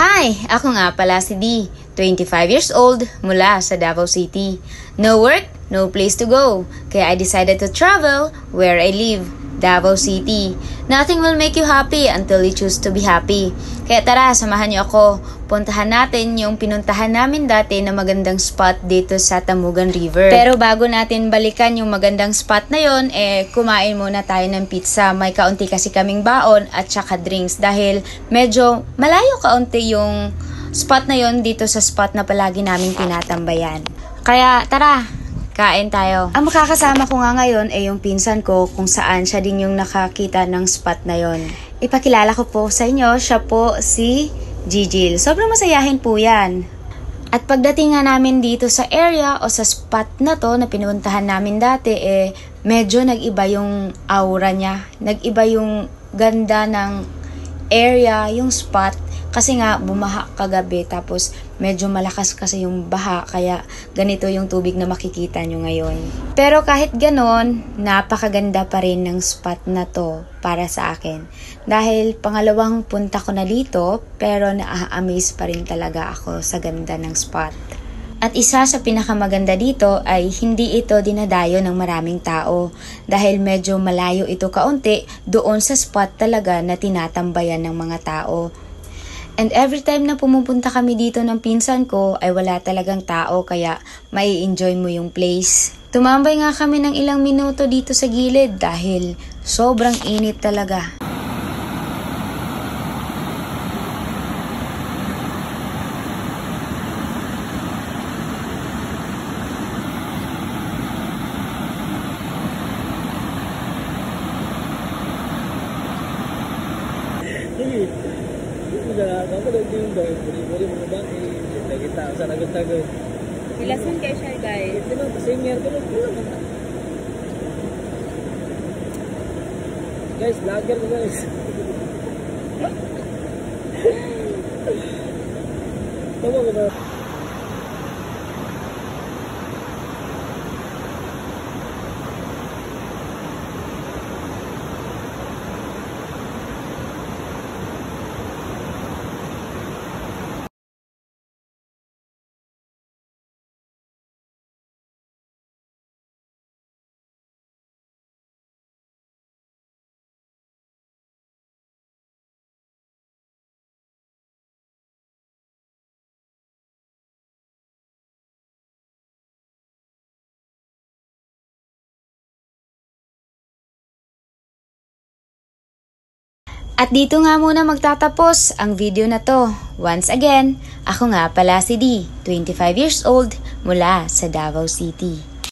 Hi! Ako nga pala si D, 25 years old, mula sa Davao City. No work, no place to go. Kaya I decided to travel where I live, Davao City. Nothing will make you happy until you choose to be happy. Kaya tara, samahan niyo ako. Puntahan natin yung pinuntahan namin dati na magandang spot dito sa Tamugan River. Pero bago natin balikan yung magandang spot na yon, kumain muna tayo ng pizza. May kaunti kasi kaming baon at saka drinks dahil medyo malayo kaunti yung spot na yon dito sa spot na palagi naming tinatambayan. Kaya tara, kain tayo. Ang makakasama ko nga ngayon ay yung pinsan ko kung saan siya din yung nakakita ng spot na yon. Ipakilala ko po sa inyo, siya po si Gigil. Sobrang masayahin po yan. At pagdating nga namin dito sa area o sa spot na to na pinuntahan namin dati, medyo nag-iba yung aura niya. Nag-iba yung ganda ng area, yung spot. Kasi nga bumaha kagabi tapos medyo malakas kasi yung baha kaya ganito yung tubig na makikita nyo ngayon. Pero kahit ganon, napakaganda pa rin ng spot na to para sa akin. Dahil pangalawang punta ko na dito pero na-amaze pa rin talaga ako sa ganda ng spot. At isa sa pinakamaganda dito ay hindi ito dinadayo ng maraming tao dahil medyo malayo ito kaunti doon sa spot talaga na tinatambayan ng mga tao. And every time na pumupunta kami dito ng pinsan ko ay wala talagang tao kaya mai enjoy mo yung place. Tumambay nga kami ng ilang minuto dito sa gilid dahil sobrang init talaga. Ilasan kayo siya, guys. Guys, vlogger ko guys. Tama ko ba? At dito nga muna magtatapos ang video na to. Once again, ako nga pala si D, 25 years old, mula sa Davao City.